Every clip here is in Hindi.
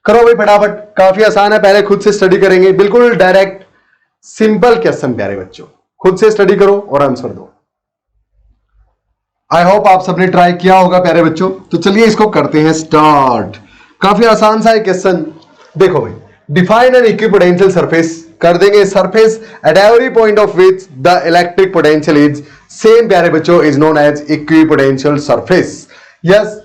करो भाई फटाफट, काफी आसान है, पहले खुद से स्टडी करेंगे, बिल्कुल डायरेक्ट सिंपल क्वेश्चन प्यारे बच्चों, खुद से स्टडी करो और आंसर दो। आई होप आप सबने ट्राई किया होगा प्यारे बच्चों। तो चलिए इसको करते हैं स्टार्ट। काफी आसान सा है क्वेश्चन। देखो भाई, डिफाइन एन इक्विपोटेंशियल सरफेस, कर देंगे surface at every point of which the electric potential is same प्यारे बच्चों is known as equipotential surface. Yes,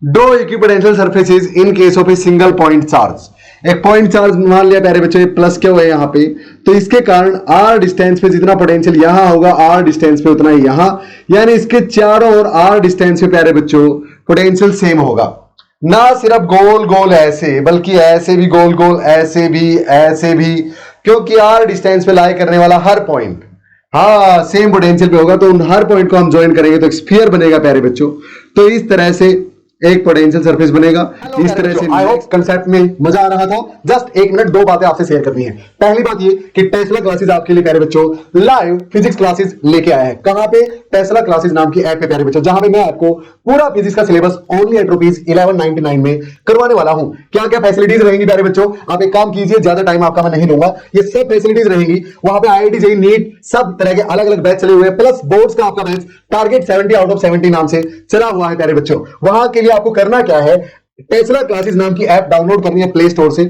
दो equipotential surfaces in case of a single point charge. एक पॉइंट चार्ज मान लिया प्यारे बच्चों, प्लस क्या हुआ है यहां पे, तो इसके कारण आर डिस्टेंस पे जितना पोटेंशियल यहां होगा आर डिस्टेंस पे उतना ही यहां, यानी इसके चारों ओर आर डिस्टेंस पे प्यारे बच्चों पोटेंशियल सेम होगा। ना सिर्फ गोल गोल ऐसे, बल्कि ऐसे भी गोल गोल, ऐसे भी, क्योंकि आर डिस्टेंस पे लाई करने वाला हर पॉइंट हाँ सेम पोटेंशियल पे होगा, तो उन हर पॉइंट को हम ज्वाइन करेंगे तो एक स्फीयर बनेगा प्यारे बच्चों। तो इस तरह से एक पोटेंशियल सरफेस बनेगा। इस तरह से आई होप कंसेप्ट में मजा आ रहा था। जस्ट एक मिनट, दो बातें आपसे शेयर करनी है। पहली बात ये कि टेस्ला क्लासेस आपके लिए प्यारे बच्चों लाइव फिजिक्स क्लासेस लेके आया है। कहां पे? टेस्ला क्लासेस नाम की ऐप पे प्यारे बच्चों, जहां पे मैं आपको पूरा फिजिक्स का सिलेबस ओनली एट ₹1199 में करवाने वाला हूं। क्या क्या फैसिलिटीज रहेंगी प्यारे बच्चों, आप एक काम कीजिए, ज्यादा टाइम आपका मैं नहीं लूंगा, ये सब फैसिलिटीज रहेंगी। वहां पे IIT JEE नीट सब तरह के अलग अलग बैच चले हुए हैं, प्लस बोर्ड्स का आपका बैच टारगेट 70 आउट ऑफ 70 नाम से चला हुआ है प्यारे बच्चों। वहां के लिए आपको करना क्या है, टेस्ला क्लासेस नाम की ऐप डाउनलोड करनी है प्ले स्टोर से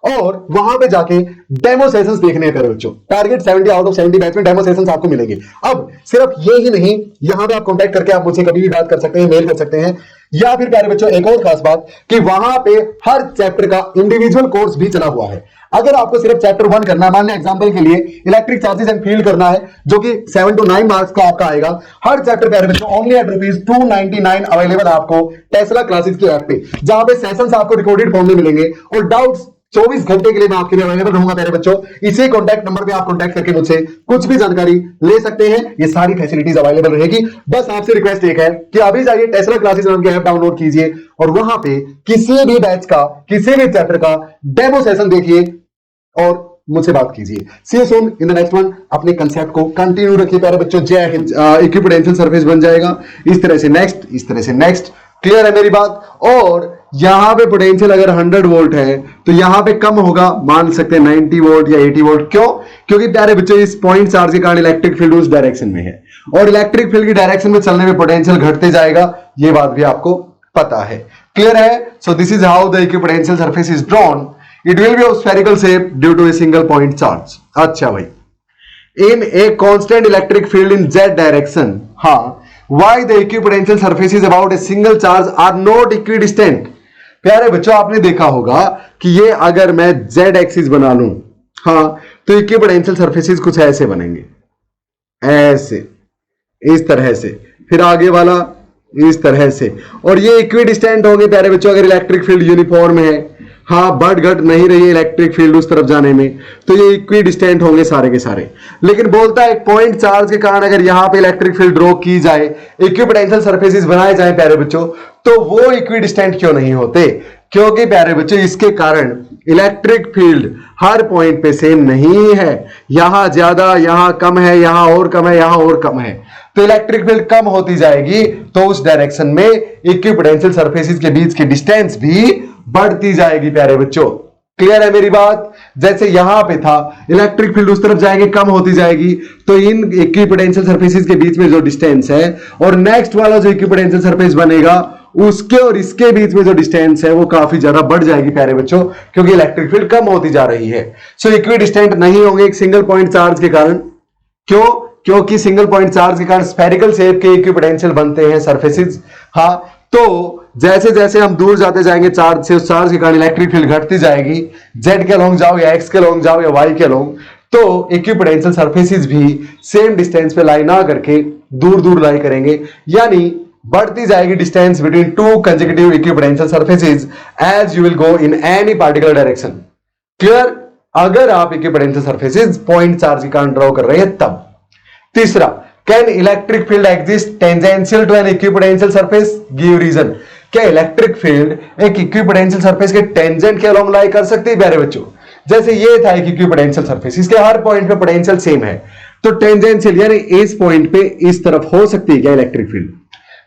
और वहां पे जाके डेमो सेशंस देखने हैं प्यारे बच्चों। टारगेट 70 आउट ऑफ 70 बैच में डेमो सेशंस आपको मिलेंगे। अब सिर्फ ये ही नहीं, यहां पे आप कांटेक्ट करके आप मुझसे कभी भी बात कर सकते हैं, मेल कर सकते हैं, या फिर प्यारे बच्चों एक और खास बात कि वहां पे हर चैप्टर का इंडिविजुअल कोर्स भी चला हुआ है। अगर आपको सिर्फ चैप्टर 1 करना है, मान लें एग्जांपल के लिए इलेक्ट्रिक चार्जेस एंड फील्ड करना है, जो कि 7 to 9 मार्क्स का आपका आएगा, हर चैप्टर प्यारे बच्चों ओनली एट ₹299 अवेलेबल आपको टेस्ला क्लासेस की ऐप पे, जहां पे सेशंस आपको रिकॉर्डेड फॉर्म में मिलेंगे और डाउट्स 24 घंटे के लिए मैं आपके लिए अवेलेबल रहूंगा प्यारे बच्चों। इसी कॉन्टैक्ट नंबर पे आप कॉन्टैक्ट करके मुझसे कुछ भी जानकारी ले सकते हैं, ये सारी फैसिलिटीज अवेलेबल रहेगी। बस आपसे रिक्वेस्ट एक है कि अभी जाइए टेस्ला क्लासेस नाम की ऐप डाउनलोड कीजिए और वहां पे किसी भी बैच का, किसी भी चैप्टर का डेमो सेशन देखिए और मुझसे बात कीजिए। See you soon in the next one. अपने कंसेप्ट को कंटिन्यू रखिए प्यारे बच्चों। जय हिंद। इक्विपोटेंशियल सरफेस बन जाएगा इस तरह से नेक्स्ट, इस तरह से नेक्स्ट। क्लियर है मेरी बात? और यहां पे पोटेंशियल अगर 100 वोल्ट है तो यहां पे कम होगा, मान सकते हैं 90 वोल्ट या 80 वोल्ट। क्यों? क्योंकि प्यारे बच्चों इस पॉइंट चार्ज के कारण इलेक्ट्रिक फील्ड उस डायरेक्शन में है और इलेक्ट्रिक फील्ड की डायरेक्शन में चलने में पोटेंशियल घटते जाएगा, ये बात भी आपको पता है। क्लियर है? So this is how the equipotential surface is drawn. It will be of spherical shape due to a single point charge. अच्छा भाई, in a constant electric field in z direction, हाँ, why the equipotential surfaces about a single charge are not equidistant? प्यारे बच्चों आपने देखा होगा कि ये अगर मैं z एक्सिस बना लूं, हाँ, तो इक्विपोटेंशियल सरफेसेस कुछ ऐसे बनेंगे, ऐसे, इस तरह से, फिर आगे वाला इस तरह से, और ये इक्विडिस्टेंट होंगे प्यारे बच्चों अगर इलेक्ट्रिक फील्ड यूनिफॉर्म है, हाँ, बढ़ घट नहीं रही है इलेक्ट्रिक फील्ड उस तरफ जाने में, तो ये इक्विडिस्टेंट होंगे सारे के सारे। लेकिन बोलता है एक पॉइंट चार्ज के कारण अगर यहां पे इलेक्ट्रिक फील्ड ड्रॉ की जाए, इक्विपोटेंशियल सरफेसेस बनाए जाए प्यारे बच्चों, तो वो इक्विडिस्टेंट क्यों नहीं होते? क्योंकि प्यारे बच्चों इसके कारण इलेक्ट्रिक फील्ड हर पॉइंट पे सेम नहीं है, यहां ज्यादा, यहां कम है, यहां और कम है, यहां और कम है, तो इलेक्ट्रिक फील्ड कम होती जाएगी, तो उस डायरेक्शन में इक्विपोटेंशियल सरफेसेस के बीच की डिस्टेंस भी बढ़ती जाएगी प्यारे बच्चों। क्लियर है मेरी बात? जैसे यहां पे था इलेक्ट्रिक फील्ड उस तरफ जाएगी, कम होती जाएगी, तो इन इक्विपोटेंशियल सरफेसेस के बीच में जो डिस्टेंस है और नेक्स्ट वाला जो इक्विपोटेंशियल सरफेस बनेगा उसके और इसके बीच में जो डिस्टेंस है वो काफी ज्यादा बढ़ जाएगी प्यारे बच्चों, क्योंकि इलेक्ट्रिक फील्ड कम होती जा रही है। सो इक्विडिस्टेंट नहीं होंगे एक सिंगल पॉइंट चार्ज के कारण। क्यों? क्योंकि सिंगल पॉइंट चार्ज के कारण स्फेरिकल शेप के इक्विपोटेंशियल बनते हैं सरफेसेस। हाँ, तो जैसे जैसे हम दूर जाते जाएंगे चार्ज से, उस चार्ज के कारण इलेक्ट्रिक फील्ड घटती जाएगी, जेड के अलोंग जाओ या एक्स के अलोंग जाओ या वाई के अलोंग, तो इक्विपोटेंशियल सरफेसेस भी सेम डिस्टेंस पे लाई ना करके दूर दूर लाई करेंगे, यानी बढ़ती जाएगी distance between two consecutive equipotential surfaces as you will go in any particular direction. Clear? अगर आप इक्विपोटेंशियल सरफेसेस पॉइंट चार्ज के कारण ड्रॉ कर रहे हैं तब। तीसरा, can electric field exist tangential to an equipotential surface? Give reason. क्या इलेक्ट्रिक फील्ड एक इक्विपोटेंशियल सरफेस के टेंजेंट के अलोंग लाई कर सकती है प्यारे बच्चों? जैसे ये था एक इक्विपोटेंशियल सरफेस, इसके हर पॉइंट पे पोटेंशियल सेम है, तो टेंजेंशियल यानी इस पॉइंट पे इस तरफ हो सकती है क्या इलेक्ट्रिक फील्ड?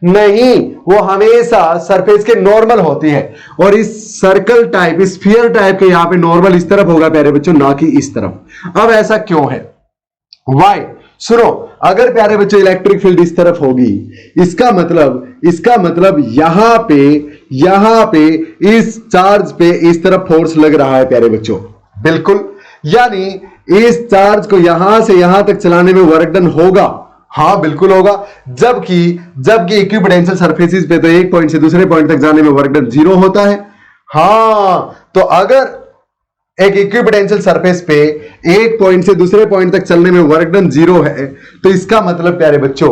नहीं, वो हमेशा सरफेस के नॉर्मल होती है। और इस सर्कल टाइप, स्फीयर टाइप के यहां पे नॉर्मल इस तरफ होगा प्यारे बच्चों, ना कि इस तरफ। अब ऐसा क्यों है? वाई? सुनो, अगर प्यारे बच्चों इलेक्ट्रिक फील्ड इस तरफ होगी, इसका मतलब यहां पे इस चार्ज पे इस तरफ फोर्स लग रहा है प्यारे बच्चों, बिल्कुल। यानी इस चार्ज को यहां से यहां तक चलाने में वर्क डन होगा, हां बिल्कुल होगा। जबकि इक्विपोटेंशियल सरफेसेस पे तो एक पॉइंट से दूसरे पॉइंट तक जाने में वर्क डन 0 होता है। हां, तो अगर एक इक्विपोटेंशियल सरफेस पे एक पॉइंट से दूसरे पॉइंट तक चलने में वर्क डन 0 है, तो इसका मतलब प्यारे बच्चों,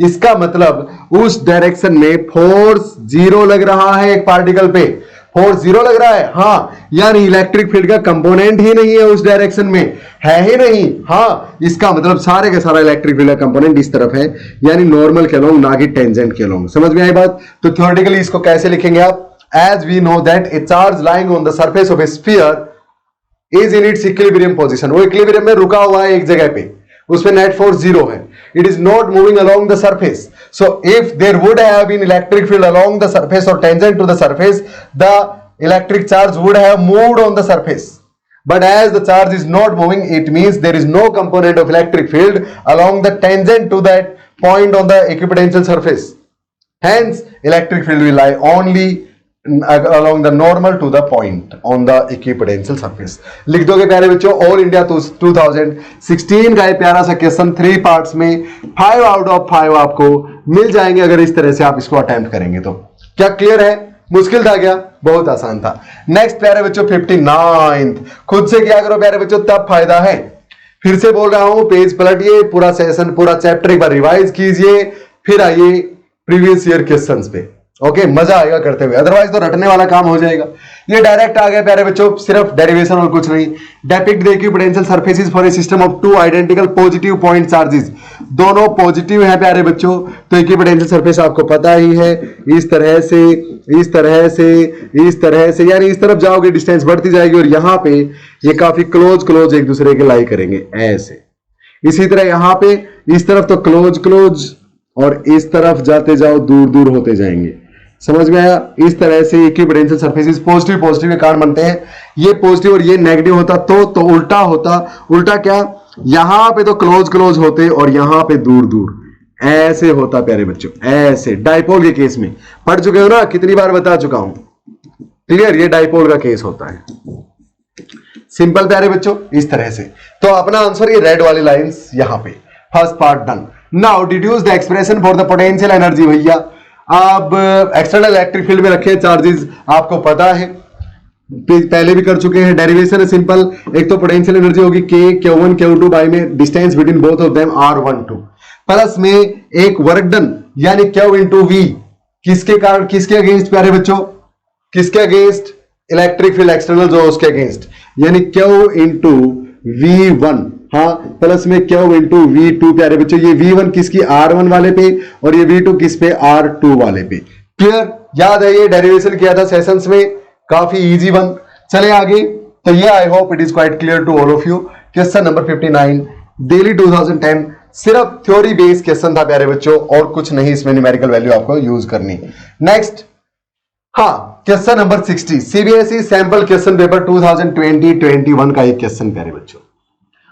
इसका मतलब उस डायरेक्शन में फोर्स 0 लग रहा है। एक पार्टिकल पे फोर्स 0 लग रहा है, हां, यानी इलेक्ट्रिक फील्ड का कंपोनेंट ही नहीं है उस डायरेक्शन में, है ही नहीं। हां, इसका मतलब सारे का सारा इलेक्ट्रिक फील्ड का कंपोनेंट इस तरफ है, यानी नॉर्मल के अलोंग, ना कि टेंजेंट के अलोंग। समझ में आई बात? तो थ्योरेटिकली इसको कैसे लिखेंगे आप? As we know that a charge lying on the surface of a sphere is in its equilibrium position, वो इक्विलिब्रियम में रुका हुआ है एक जगह पे, उसमें नेट फोर्स 0 है। It is not moving along the surface. So if there would have been electric field along the surface और tangent to the surface, the electric charge would have moved on the surface. But as the charge is not moving, it means there is no component of electric field along the tangent to that point on the equipotential surface. Hence, electric field will lie only along the normal to the point on the equipotential surface. लिख दोगे प्यारे बच्चों, ऑल इंडिया 2016 का प्यारा सा क्वेश्चन 3 पार्ट्स में 5 आउट ऑफ 5 आपको मिल जाएंगे अगर इस तरह से आप इसको अटेम्प्ट करेंगे तो। क्या क्लियर है? मुश्किल था क्या? बहुत आसान था। नेक्स्ट प्यारे बच्चों 59th, खुद से क्या करो प्यारे बच्चों, तब फायदा है। फिर से बोल रहा हूं, पेज पलटिए, पूरा सेशन, पूरा चैप्टर एक बार रिवाइज कीजिए, फिर आइए प्रीवियस ईयर क्वेश्चंस पे। ओके, मजा आएगा करते हुए, अदरवाइज तो रटने वाला काम हो जाएगा। ये डायरेक्ट आ गया प्यारे बच्चों, सिर्फ डेरिवेशन और कुछ नहीं। Depict the equipotential surfaces for a system of 2 identical positive point charges. दोनों पॉजिटिव है प्यारे बच्चों, तो इक्विपोटेंशियल सरफेस आपको पता ही है, इस तरह से, इस तरह से, इस तरह से, यानी इस तरफ जाओगे डिस्टेंस बढ़ती जाएगी, और यहां पे ये काफी क्लोज एक दूसरे के लाई करेंगे ऐसे। इसी तरह यहां पे इस तरफ तो क्लोज, और इस तरफ जाते जाओ दूर होते जाएंगे। समझ में आया? इस तरह से इक्विपोटेंशियल सरफेसेस पॉजिटिव के कारण बनते हैं। ये पॉजिटिव और ये नेगेटिव होता तो उल्टा होता। उल्टा क्या? यहां पे तो क्लोज होते और यहां पे दूर ऐसे होता प्यारे बच्चों, ऐसे। डाइपोल के केस में पढ़ चुके हो ना, कितनी बार बता चुका हूं, क्लियर? ये डाइपोल का केस होता है, सिंपल प्यारे बच्चों, इस तरह से। तो अपना आंसर ये रेड वाली लाइंस यहां पे, first part done. Now deduce the expression for the potential energy. भैया अब एक्सटर्नल इलेक्ट्रिक फील्ड में रखे चार्जेस आपको पता है, पहले भी कर चुके हैं। डेरिवेशन है सिंपल, एक तो पोटेंशियल एनर्जी होगी K Q1 Q2 बाई में distance between both of them R12 plus में एक वर्क डन यानी Q इंटू V, किसके कारण, किसके अगेंस्ट प्यारे बच्चों, किसके अगेंस्ट? इलेक्ट्रिक फील्ड एक्सटर्नल जो उसके अगेंस्ट, यानी Q इंटू V1, हाँ, प्लस में Q इंटू V2 प्यारे बच्चों। ये V1 किसकी? R1 वाले पे, और ये V2 किस पे? R2 वाले पे। क्लियर? याद है, ये डेरिवेशन किया था सेशंस में, काफी इजी वन। चले आगे, तो ये I hope it is quite clear to all of you. Question number 59 Delhi 2010, सिर्फ थ्योरी बेस्ड क्वेश्चन था प्यारे बच्चों, और कुछ नहीं, इसमें न्यूमेरिकल वैल्यू आपको यूज करनी। नेक्स्ट, हाँ, question number 60 CBSE sample question paper 2020-21 का एक क्वेश्चन प्यारे बच्चों।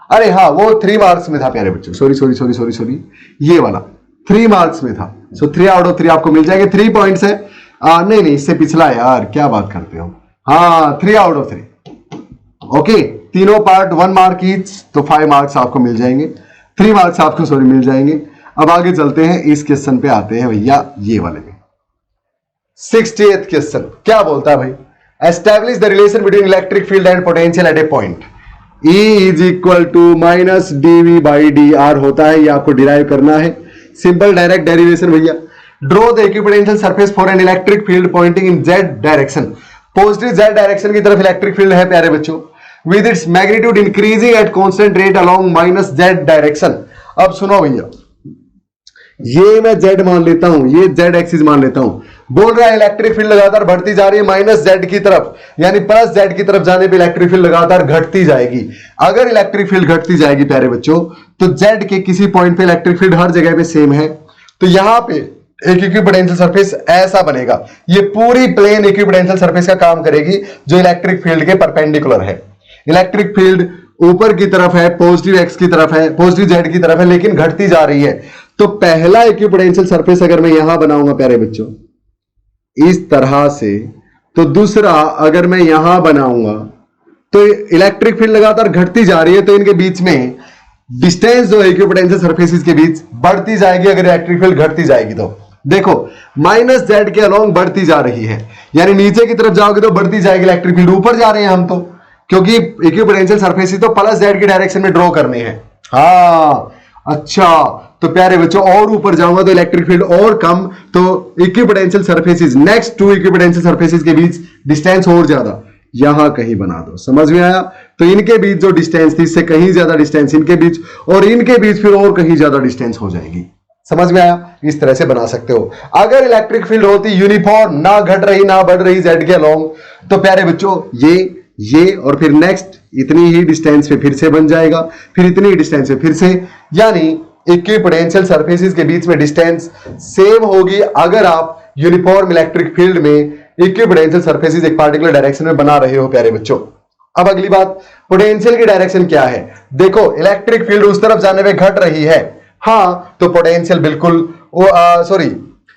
अरे हाँ, वो 3 मार्क्स में था प्यारे बच्चों, सॉरी, ये वाला 3 मार्क्स में था। सो 3 आउट ऑफ 3 आपको मिल जाएंगे। 3 पॉइंट्स है, नहीं इससे पिछला यार, क्या बात करते हो। हाँ, 3 आउट ऑफ 3। ओके, तीनों पार्ट 1 मार्क ईच, तो 5 मार्क्स आपको मिल जाएंगे, 3 मार्क्स आपको मिल जाएंगे। अब आगे चलते हैं, इस क्वेश्चन पे आते हैं भैया, ये वाले में 68th क्वेश्चन क्या बोलता है भाई? Establish the relation between electric field and potential at a point. E is equal to minus dV by dr होता है, ये आपको डिराइव करना है। सिंपल डायरेक्ट डेरिवेशन भैया। Draw the equipotential surface for an electric field pointing in z direction. Positive z direction की तरफ इलेक्ट्रिक फील्ड है प्यारे बच्चों, with its magnitude increasing at constant rate along minus z direction. अब सुनो भैया, ये मैं z मान लेता हूं, ये z एक्सिस मान लेता हूं। बोल रहा है इलेक्ट्रिक फील्ड लगातार बढ़ती जा रही है माइनस z की तरफ, यानी प्लस z की तरफ जाने पे इलेक्ट्रिक फील्ड लगातार घटती जाएगी। अगर इलेक्ट्रिक फील्ड घटती जाएगी प्यारे बच्चों, तो z के किसी पॉइंट पे इलेक्ट्रिक फील्ड हर जगह पे सेम है, तो यहां पे एक इक्विपोटेंशियल सरफेस ऐसा बनेगा, ये पूरी प्लेन इक्विपोटेंशियल सरफेस का काम करेगी जो इलेक्ट्रिक फील्ड के परपेंडिकुलर है। इलेक्ट्रिक फील्ड ऊपर की तरफ है, पॉजिटिव एक्स की तरफ है, पॉजिटिव जेड की तरफ है, लेकिन घटती जा रही है। तो पहला इक्विपोटेंशियल सरफेस अगर मैं यहां बनाऊंगा प्यारे बच्चों इस तरह से, तो दूसरा अगर मैं यहां बनाऊंगा तो इलेक्ट्रिक फील्ड लगातार घटती जा रही है, तो इनके बीच में डिस्टेंस जो है इक्विपोटेंशियल सरफेसेस के बीच बढ़ती जाएगी अगर इलेक्ट्रिक फील्ड घटती जाएगी। तो देखो माइनस जेड के अलोंग बढ़ती जा रही है, यानी नीचे की तरफ जाओगे तो बढ़ती जाएगी इलेक्ट्रिक फील्ड। ऊपर जा रहे हैं हम तो, क्योंकि इक्विपोटेंशियल सरफेसेस तो प्लस जेड की डायरेक्शन में ड्रॉ करने हैं। हाँ अच्छा, तो प्यारे बच्चों और ऊपर जाऊंगा तो इलेक्ट्रिक फील्ड और कम, तो equipotential surfaces next to equipotential surfaces के बीच डिस्टेंस और ज्यादा यहां कहीं बना दो। समझ में आया? तो इनके बीच जो डिस्टेंस थी इससे कहीं ज्यादा डिस्टेंस इनके बीच, और इनके बीच फिर और कहीं ज्यादा डिस्टेंस हो जाएगी। समझ में आया? इस तरह से बना सकते हो। अगर इलेक्ट्रिक फील्ड होती यूनिफॉर्म, ना घट रही ना बढ़ रही जेड के अलोंग, तो प्यारे बच्चों ये और फिर नेक्स्ट इतनी ही डिस्टेंस पे फिर से बन जाएगा, फिर इतनी ही डिस्टेंस पे फिर से, यानी इक्विपोटेंशियल सरफेसेस के बीच में डिस्टेंस सेम होगी अगर आप यूनिफॉर्म इलेक्ट्रिक फील्ड में इक्विपोटेंशियल सरफेसेस एक पार्टिकुलर डायरेक्शन में बना रहे हो प्यारे बच्चों। अब अगली बात, पोटेंशियल की डायरेक्शन क्या है? देखो इलेक्ट्रिक फील्ड उस तरफ जाने में घट रही है, हाँ तो पोटेंशियल बिल्कुल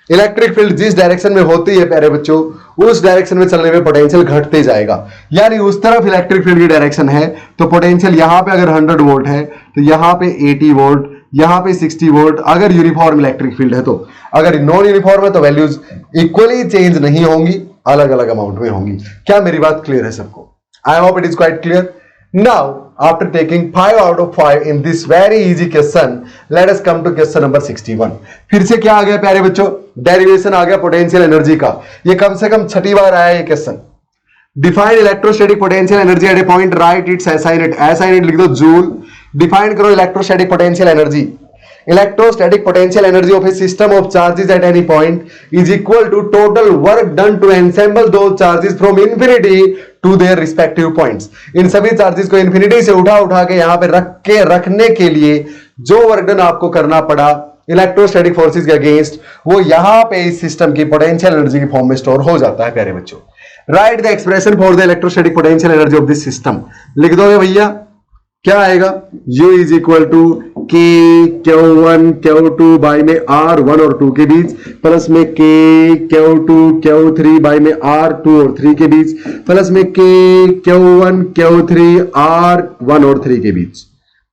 इलेक्ट्रिक फील्ड जिस डायरेक्शन में होती है प्यारे बच्चों उस डायरेक्शन में चलने में पोटेंशियल घटते जाएगा। यानी उस तरफ इलेक्ट्रिक फील्ड की डायरेक्शन है तो पोटेंशियल यहां पे अगर 100 वोल्ट है तो यहां पे 80 वोल्ट, यहां पे 60 वोल्ट अगर यूनिफॉर्म इलेक्ट्रिक फील्ड है। तो अगर नॉन यूनिफॉर्म है तो वैल्यूज इक्वली चेंज नहीं होंगी, अलग अलग अमाउंट में होंगी। क्या मेरी बात क्लियर है सबको? आई hope it is quite clear. Now, after taking 5 out of 5 in this very easy question, let us come to question number 61. फिर से क्या आ गया प्यारे बच्चों? डेरिवेशन आ गया पोटेंशियल एनर्जी का। ये कम से कम 6ठी बार आया ये question. Define electrostatic potential energy at a point, right it's SI unit. SI unit लिख दो जूल। डिफाइन करो electrostatic potential energy. Electrostatic potential energy of a system of charges at any point is equal to total work done to ensemble those charges from infinity to their respective points. इन सभी चार्जेस को इन्फिनिटी से उठा के यहां पे रखने के लिए जो वर्क डन आपको करना पड़ा इलेक्ट्रोस्टैटिक फोर्सेस के अगेंस्ट, वो यहां पे इस सिस्टम की पोटेंशियल एनर्जी की फॉर्म में स्टोर हो जाता है प्यारे बच्चों। Write the expression for the electrostatic potential energy of this system. लिख दोगे भैया? क्या आएगा? U is equal to K Q1 Q2 by में R 1 और 2 के बीच, प्लस में K Q2 Q3 बाई में R 2 और 3 के बीच, प्लस में K Q1 Q3 R 1 और 3 के बीच।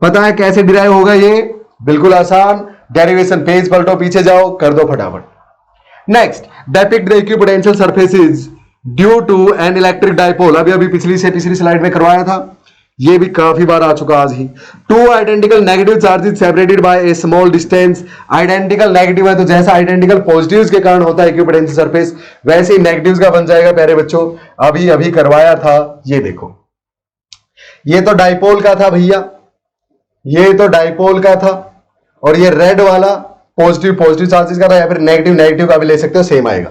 पता है कैसे डिराइव होगा ये? बिल्कुल आसान। डेरिवेशन पेज पलटो, पीछे जाओ, कर दो फटाफट। Next, depict the equipotential surfaces due to an electric dipole. अभी पिछली स्लाइड में करवाया था, ये भी काफी बार आ चुका आज ही। Two identical negative charges separated by a small distance. Identical negative है तो जैसा आइडेंटिकल पॉजिटिव्स के कारण होता है इक्विपोटेंशियल सरफेस, वैसे ही नेगेटिव्स का बन जाएगा प्यारे बच्चों। अभी करवाया था, ये देखो, ये तो डाइपोल का था भैया, ये तो डाइपोल का था, और ये रेड वाला पॉजिटिव चार्जेस का था, या फिर नेगेटिव का भी ले सकते हो, सेम आएगा।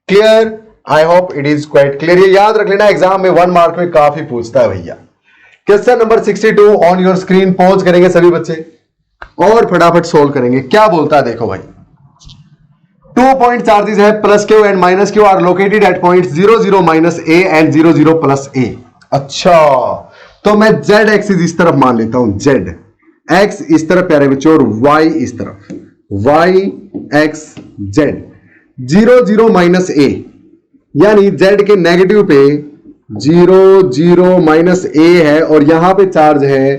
Clear? I hope it is quite clear. ये याद रख लेना, एग्जाम में 1 मार्क में काफी पूछता है भैया। Question number 62 on your screen पहुंच करेंगे सभी बच्चे और फटाफट सोल्व करेंगे। क्या बोलता है देखो भाई, 2 पॉइंट चार्जेस है plus q and minus q are located at point 0 0 minus a and 0 0 plus a. अच्छा, तो मैं जेड एक्सिस इस तरफ मान लेता हूं, जेड एक्स इस तरफ प्यारे बच्चों और वाई इस तरफ, वाई एक्स जेड। 0 0 माइनस ए यानी जेड के नेगेटिव पे 0 0 माइनस ए है, और यहां पे चार्ज है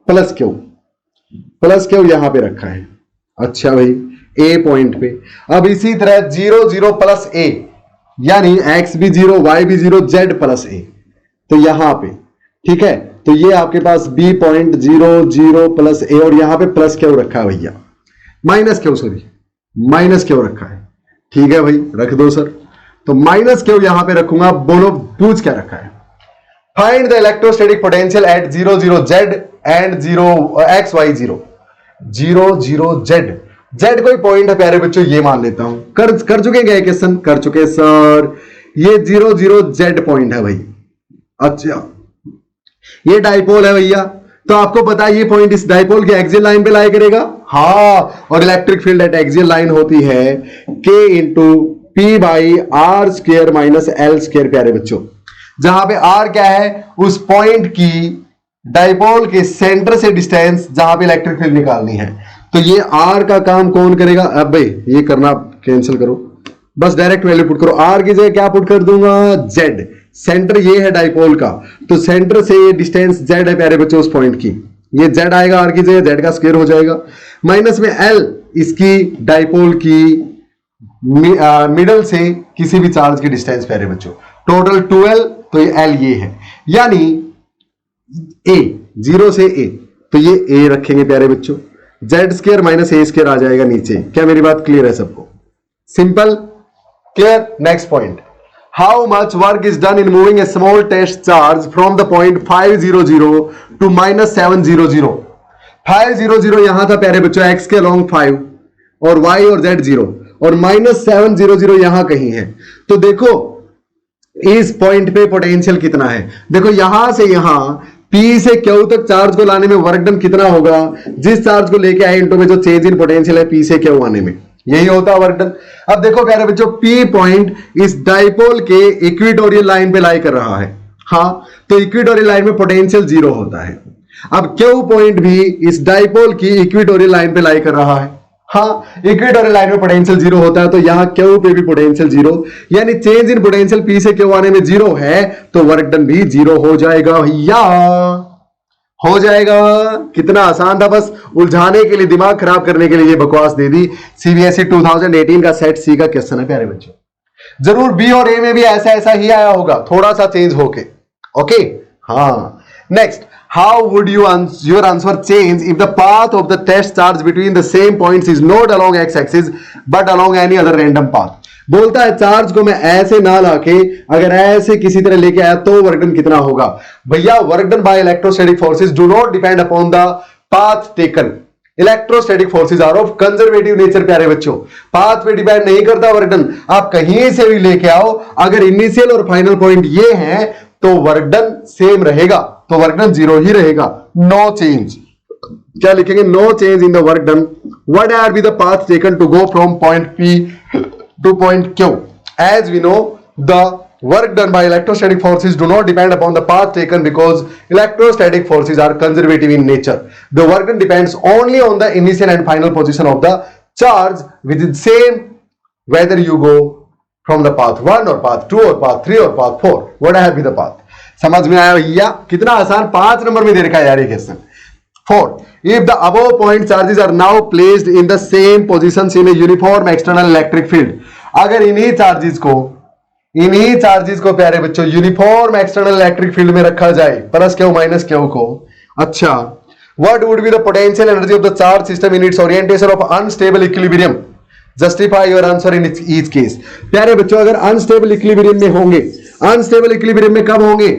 प्लस क्यू यहां पे रखा है। अच्छा भाई, ए पॉइंट पे। अब इसी तरह 0 0 प्लस ए यानी एक्स भी 0 वाई भी 0 जेड प्लस ए, तो यहां पे ठीक है। तो ये आपके पास बी पॉइंट 0 0 प्लस ए, और यहां पे प्लस क्यू रखा है भैया, माइनस क्यू रखा है। ठीक है भाई, रख दो सर। तो माइनस क्यू यहां पे रखूंगा। बोलो पूछ क्या रखा है? Find the electrostatic potential at 0 0 Z and 0 X Y 0 0 0 Z. Z कोई पॉइंट है प्यारे बच्चों, ये मान लेता हूं। कर चुके गए क्वेश्चन? कर चुके सर। ये 0 0 जेड पॉइंट है भाई। अच्छा, ये डाइपोल है भैया, तो आपको पता है ये पॉइंट इस डाइपोल के एक्सियल लाइन पे लाई करेगा। हाँ, और electric field at axial line होती है K into P by R square minus L square प्यारे बच्चों, जहां पे आर क्या है, उस पॉइंट की डाइपोल के सेंटर से डिस्टेंस जहां पे इलेक्ट्रिक फील्ड निकालनी है। तो ये आर का काम कौन करेगा? अब भाई ये करना कैंसिल करो, बस डायरेक्ट वैल्यू पुट करो। आर की जगह क्या पुट कर दूंगा? जेड। सेंटर ये है डाइपोल का, तो सेंटर से ये डिस्टेंस जेड है प्यारे बच्चों उस पॉइंट की, ये जेड आएगा आर की जगह, जेड का स्क्वायर हो जाएगा, माइनस में एल इसकी डाइपोल की मिडल से किसी भी चार्ज की डिस्टेंस प्यारे बच्चों, टोटल 12, तो ये एल ये है, यानी ए 0 से ए, तो ये ए रखेंगे प्यारे बच्चों, Z square minus A square आ जाएगा नीचे। क्या मेरी बात क्लियर है सबको? Simple, clear. Next point, how much work is done in moving a small test charge from the point 500 to -700। 500 यहां था प्यारे बच्चों एक्स के अलोंग 5 और y और z 0, और -700 यहां कहीं है। तो देखो इस पॉइंट पे पोटेंशियल कितना है, देखो यहां से यहां P से Q तक चार्ज को लाने में वर्क डन कितना होगा, जिस चार्ज को लेके आए इनटू में जो चेंज इन पोटेंशियल है P से Q आने में, यही होता है वर्क डन। अब देखो प्यारे बच्चों, P पॉइंट इस डाइपोल के इक्वेटोरियल लाइन पे लाई कर रहा है। हाँ, तो इक्वेटोरियल लाइन में पोटेंशियल 0 होता है। अब Q पॉइंट भी इस डाइपोल की इक्वेटोरियल लाइन पे लाई कर रहा है। हाँ, इक्वेटोरियल लाइन में पोटेंशियल 0 होता है, तो यहां Q पे भी पोटेंशियल 0, यानी चेंज इन पोटेंशियल P से Q आने में 0 है, तो वर्क डन भी 0 हो जाएगा भैया, हो जाएगा। कितना आसान था, बस उलझाने के लिए, दिमाग खराब करने के लिए ये बकवास दे दी। सीबीएसई 2018 का सेट सी का क्वेश्चन है प्यारे बच्चों, जरूर बी और ए में भी ऐसा ऐसा ही आया होगा, थोड़ा सा चेंज होके। ओके, हाँ। Next, how would your answer change if the path of the test charge between the same points is not along x-axis but along any other random path? बोलता है चार्ज को मैं ऐसे ना लाके अगर ऐसे किसी तरह लेके आया तो वर्क डन कितना होगा। भैया work done by electrostatic forces do not depend upon the path taken. Electrostatic forces are of conservative nature प्यारे बच्चों, पाथ पे डिपेंड नहीं करता वर्क डन। आप कहीं से भी लेके आओ, अगर इनिशियल और फाइनल पॉइंट ये है तो वर्क डन सेम रहेगा, तो वर्क डन 0 ही रहेगा, नो चेंज। क्या लिखेंगे? No change in the work done, what are be the path taken to go from point P to point Q. As we know, the work done by electrostatic forces do not depend upon the path taken because electrostatic forces are conservative in nature. The work done depends only on the initial and final position of the charge, which is same whether you go from the path 1 or path 2 or path 3 or path 4. What have been the path? समझ में आया भैया? कितना आसान, 5 नंबर में दे रखा है यार ये question. 4. If the above point charges are now placed in the same positions in a uniform external electric field, अगर इन्हीं चार्जेस को प्यारे बच्चों यूनिफॉर्म एक्सटर्नल इलेक्ट्रिक फील्ड में रखा जाए, प्लस क्यू माइनस क्यू को, अच्छा, what would be the potential energy of the charge system in its orientation of unstable equilibrium? Justify your answer in each case. प्यारे बच्चों, अगर अनस्टेबल इक्विलिब्रियम में होंगे, अनस्टेबल इक्विलिब्रियम में कब होंगे?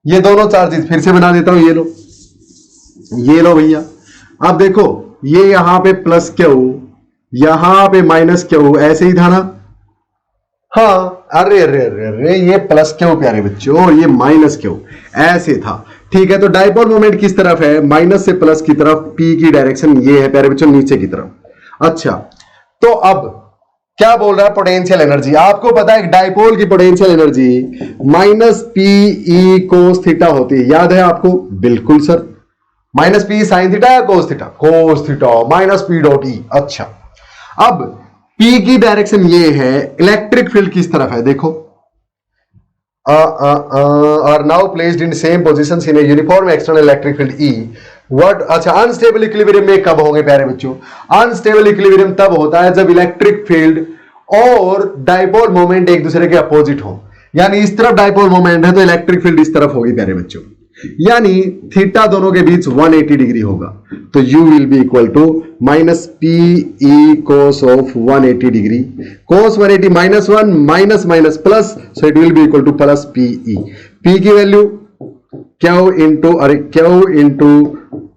ये दोनों चार्जेस फिर से बना देता हूं, ये लो भैया। अब देखो ये यहां पे प्लस क्यू, यहां पे माइनस क्यू, ऐसे ही था ना? हाँ, अरे अरे अरे अरे, ये प्लस क्यू प्यारे बच्चों और ये माइनस क्यू, ऐसे था। ठीक है, तो डाइपोल मोमेंट किस तरफ है? माइनस से प्लस की तरफ, पी की डायरेक्शन ये है प्यारे बच्चों, नीचे की तरफ। अच्छा, तो अब क्या बोल रहा है? Potential energy. आपको पता है डाइपोल की potential energy minus P E cos theta होती है, याद है आपको? बिल्कुल sir, minus p sine theta या cos theta? Cos theta minus p dot E. अच्छा, अब पी की डायरेक्शन ये है, इलेक्ट्रिक फील्ड किस तरफ है? देखो, are now placed in same positions in a uniform external electric field E. What, अच्छा, अनस्टेबल इक्विलिब्रियम में कब होंगे प्यारे बच्चों? अनस्टेबल इक्विलिब्रियम तब होता है जब इलेक्ट्रिक फील्ड और डाइपोल मोमेंट एक दूसरे के अपोजिट हो, यानी इस तरफ डाइपोल मोमेंट है तो इलेक्ट्रिक फील्ड इस तरफ होगी प्यारे बच्चों, यानी थीटा दोनों के बीच 180 डिग्री होगा, तो u will be equal to minus P E cos of 180 degree, cos 180 minus 1 minus minus plus, so it will be equal to plus P E. P की वैल्यू क्यू इंटू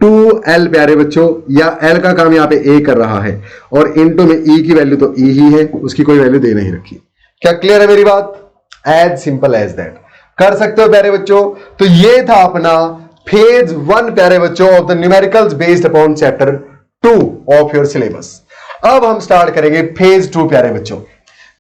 2l प्यारे बच्चों, या l का काम यहां पे a कर रहा है, और इंटू में e की वैल्यू तो e ही है, उसकी कोई वैल्यू दे नहीं रखी। क्या क्लियर है मेरी बात? एज सिंपल एज दैट, कर सकते हो प्यारे बच्चों। तो ये था अपना फेज 1 प्यारे बच्चों of the numericals based upon chapter 2 of your syllabus. अब हम स्टार्ट करेंगे फेज 2 प्यारे बच्चों।